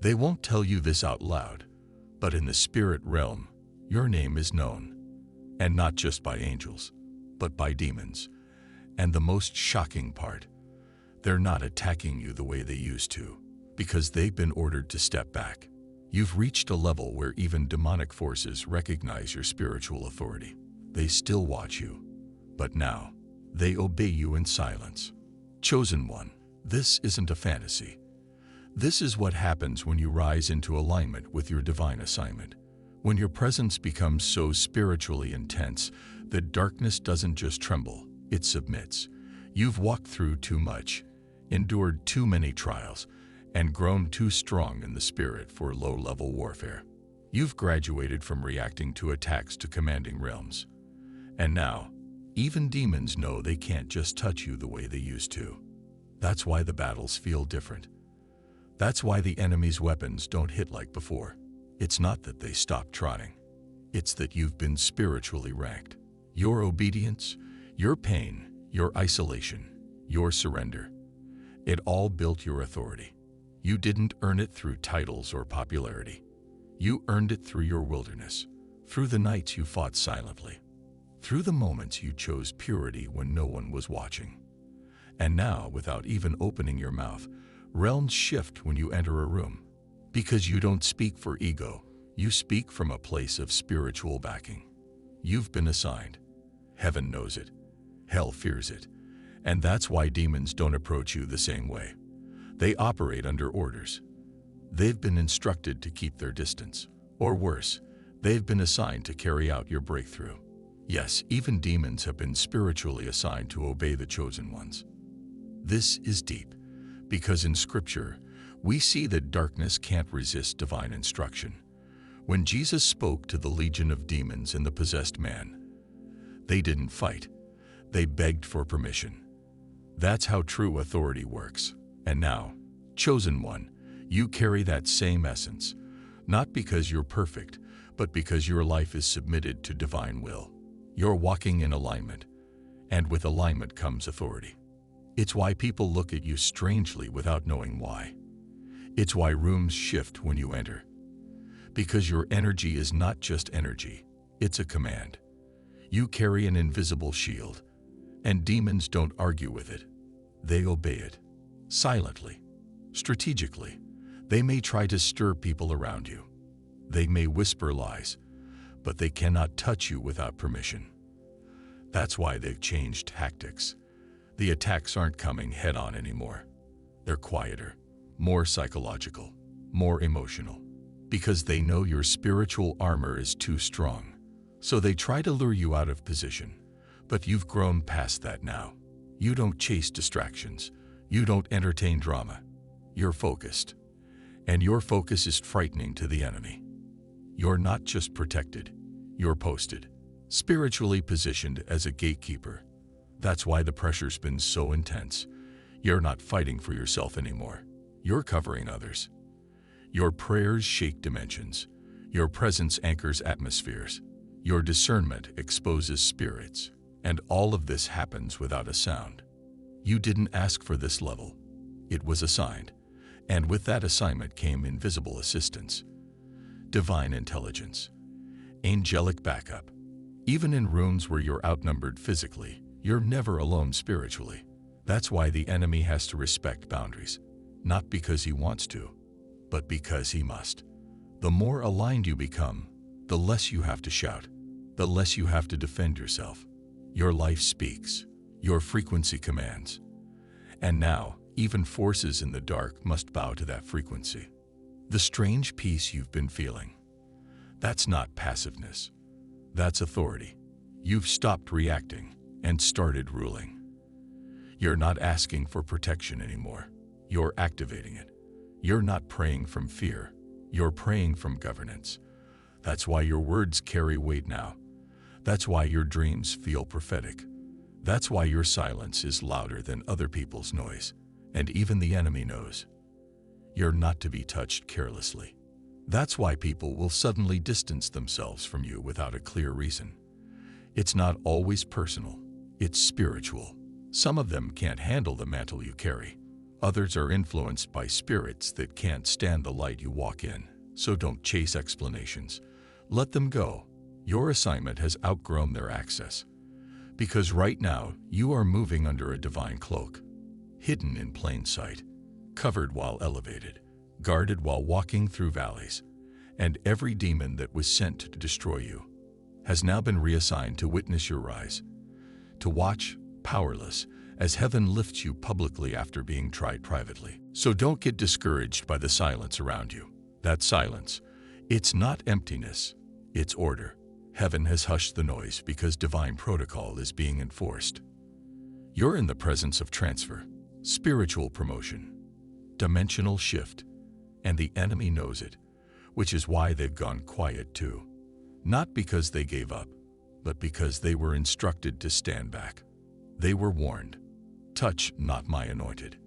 They won't tell you this out loud, but in the spirit realm, your name is known, and not just by angels, but by demons. And the most shocking part, they're not attacking you the way they used to, because they've been ordered to step back. You've reached a level where even demonic forces recognize your spiritual authority. They still watch you, but now they obey you in silence. Chosen one, this isn't a fantasy. This is what happens when you rise into alignment with your divine assignment. When your presence becomes so spiritually intense that darkness doesn't just tremble, it submits. You've walked through too much, endured too many trials, and grown too strong in the spirit for low-level warfare. You've graduated from reacting to attacks to commanding realms. And now, even demons know they can't just touch you the way they used to. That's why the battles feel different. That's why the enemy's weapons don't hit like before. It's not that they stopped trying. It's that you've been spiritually ranked. Your obedience, your pain, your isolation, your surrender, it all built your authority. You didn't earn it through titles or popularity. You earned it through your wilderness, through the nights you fought silently, through the moments you chose purity when no one was watching. And now, without even opening your mouth, realms shift when you enter a room. Because you don't speak for ego, you speak from a place of spiritual backing. You've been assigned. Heaven knows it. Hell fears it. And that's why demons don't approach you the same way. They operate under orders. They've been instructed to keep their distance. Or worse, they've been assigned to carry out your breakthrough. Yes, even demons have been spiritually assigned to obey the chosen ones. This is deep, because in Scripture, we see that darkness can't resist divine instruction. When Jesus spoke to the legion of demons and the possessed man, they didn't fight. They begged for permission. That's how true authority works. And now, chosen one, you carry that same essence, not because you're perfect, but because your life is submitted to divine will. You're walking in alignment, and with alignment comes authority. It's why people look at you strangely without knowing why. It's why rooms shift when you enter. Because your energy is not just energy, it's a command. You carry an invisible shield, and demons don't argue with it. They obey it. Silently, strategically. They may try to stir people around you. They may whisper lies, but they cannot touch you without permission. That's why they've changed tactics. The attacks aren't coming head-on anymore. They're quieter, more psychological, more emotional, because they know your spiritual armor is too strong. So they try to lure you out of position, but you've grown past that now. You don't chase distractions. You don't entertain drama. You're focused. And your focus is frightening to the enemy. You're not just protected. You're posted, spiritually positioned as a gatekeeper. That's why the pressure's been so intense. You're not fighting for yourself anymore. You're covering others. Your prayers shake dimensions. Your presence anchors atmospheres. Your discernment exposes spirits. And all of this happens without a sound. You didn't ask for this level. It was assigned. And with that assignment came invisible assistance, divine intelligence, angelic backup. Even in rooms where you're outnumbered physically, you're never alone spiritually. That's why the enemy has to respect boundaries, not because he wants to, but because he must. The more aligned you become, the less you have to shout, the less you have to defend yourself. Your life speaks. Your frequency commands. And now, even forces in the dark must bow to that frequency. The strange peace you've been feeling, that's not passiveness. That's authority. You've stopped reacting and started ruling. You're not asking for protection anymore. You're activating it. You're not praying from fear. You're praying from governance. That's why your words carry weight now. That's why your dreams feel prophetic. That's why your silence is louder than other people's noise, and even the enemy knows. You're not to be touched carelessly. That's why people will suddenly distance themselves from you without a clear reason. It's not always personal, it's spiritual. Some of them can't handle the mantle you carry. Others are influenced by spirits that can't stand the light you walk in. So don't chase explanations. Let them go. Your assignment has outgrown their access. Because right now, you are moving under a divine cloak, hidden in plain sight, covered while elevated, guarded while walking through valleys. And every demon that was sent to destroy you has now been reassigned to witness your rise, to watch, powerless, as heaven lifts you publicly after being tried privately. So don't get discouraged by the silence around you. That silence, it's not emptiness, it's order. Heaven has hushed the noise because divine protocol is being enforced. You're in the presence of transfer, spiritual promotion, dimensional shift, and the enemy knows it, which is why they've gone quiet too. Not because they gave up, but because they were instructed to stand back. They were warned, touch not my anointed.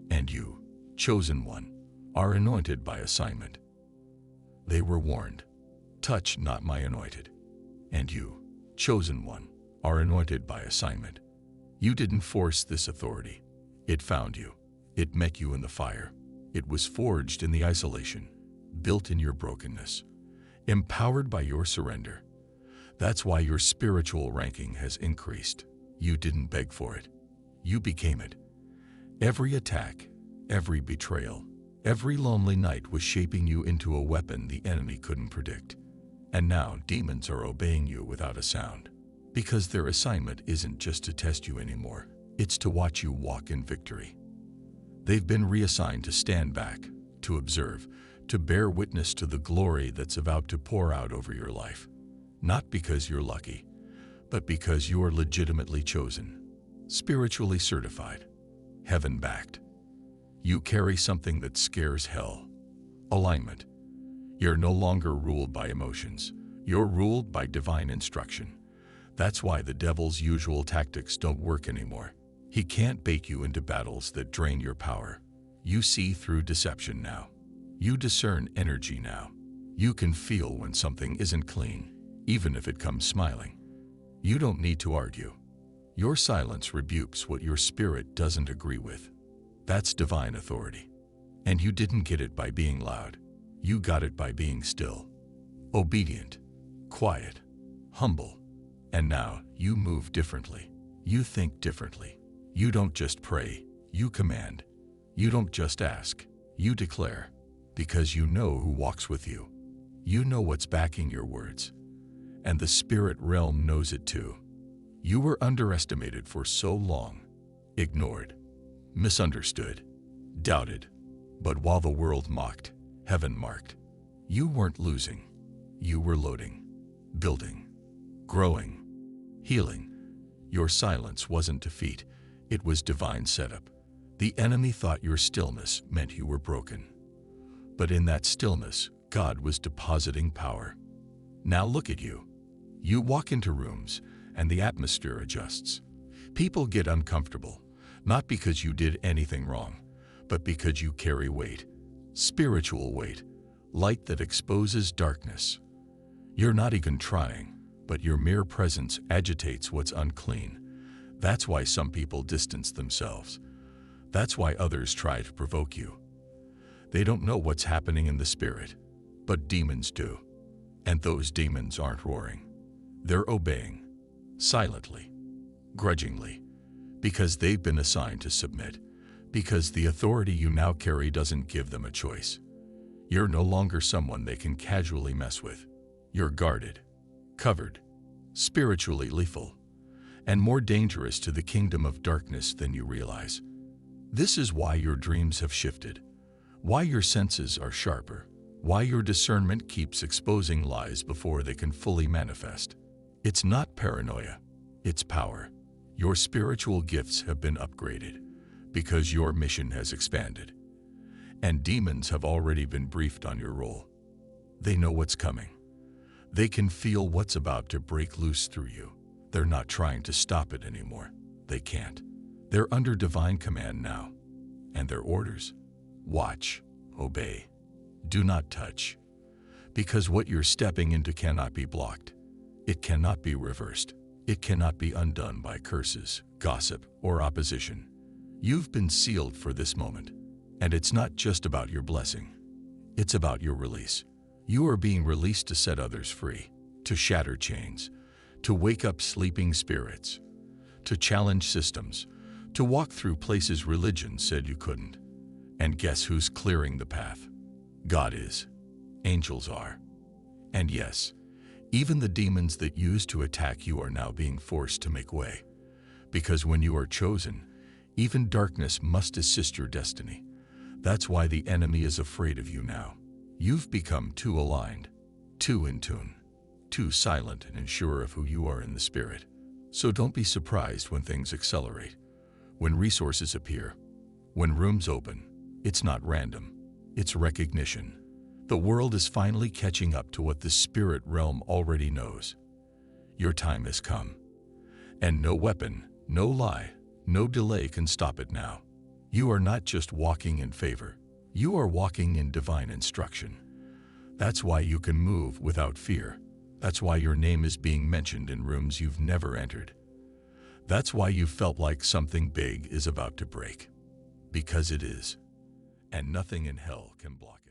And you, chosen one, are anointed by assignment. They were warned, touch not my anointed. And you, chosen one, are anointed by assignment. You didn't force this authority. It found you. It met you in the fire. It was forged in the isolation, built in your brokenness, empowered by your surrender. That's why your spiritual ranking has increased. You didn't beg for it. You became it. Every attack, every betrayal, every lonely night was shaping you into a weapon the enemy couldn't predict. And now demons are obeying you without a sound, because their assignment isn't just to test you anymore, it's to watch you walk in victory. They've been reassigned to stand back, to observe, to bear witness to the glory that's about to pour out over your life. Not because you're lucky, but because you are legitimately chosen, spiritually certified, heaven-backed. You carry something that scares hell: alignment. You're no longer ruled by emotions. You're ruled by divine instruction. That's why the devil's usual tactics don't work anymore. He can't bait you into battles that drain your power. You see through deception now. You discern energy now. You can feel when something isn't clean, even if it comes smiling. You don't need to argue. Your silence rebukes what your spirit doesn't agree with. That's divine authority. And you didn't get it by being loud. You got it by being still, obedient, quiet, humble. And now you move differently. You think differently. You don't just pray, you command. You don't just ask, you declare. Because you know who walks with you. You know what's backing your words. And the spirit realm knows it too. You were underestimated for so long, ignored, misunderstood, doubted. But while the world mocked, heaven marked. You weren't losing. You were loading, building, growing, healing. Your silence wasn't defeat. It was divine setup. The enemy thought your stillness meant you were broken. But in that stillness, God was depositing power. Now look at you. You walk into rooms, and the atmosphere adjusts. People get uncomfortable, not because you did anything wrong, but because you carry weight. Spiritual weight, light that exposes darkness. You're not even trying, but your mere presence agitates what's unclean. That's why some people distance themselves. That's why others try to provoke you. They don't know what's happening in the spirit, but demons do. And those demons aren't roaring. They're obeying, silently, grudgingly, because they've been assigned to submit. Because the authority you now carry doesn't give them a choice. You're no longer someone they can casually mess with. You're guarded, covered, spiritually lethal, and more dangerous to the kingdom of darkness than you realize. This is why your dreams have shifted, why your senses are sharper, why your discernment keeps exposing lies before they can fully manifest. It's not paranoia, it's power. Your spiritual gifts have been upgraded, because your mission has expanded. And demons have already been briefed on your role. They know what's coming. They can feel what's about to break loose through you. They're not trying to stop it anymore. They can't. They're under divine command now. And their orders? Watch, obey, do not touch. Because what you're stepping into cannot be blocked. It cannot be reversed. It cannot be undone by curses, gossip, or opposition. You've been sealed for this moment, and it's not just about your blessing. It's about your release. You are being released to set others free, to shatter chains, to wake up sleeping spirits, to challenge systems, to walk through places religion said you couldn't. And guess who's clearing the path? God is. Angels are. And yes, even the demons that used to attack you are now being forced to make way. Because when you are chosen, even darkness must assist your destiny. That's why the enemy is afraid of you now. You've become too aligned, too in tune, too silent and sure of who you are in the spirit. So don't be surprised when things accelerate, when resources appear, when rooms open. It's not random, it's recognition. The world is finally catching up to what the spirit realm already knows. Your time has come. And no weapon, no lie, no delay can stop it now. You are not just walking in favor, you are walking in divine instruction. That's why you can move without fear. That's why your name is being mentioned in rooms you've never entered. That's why you felt like something big is about to break. Because it is. And nothing in hell can block it.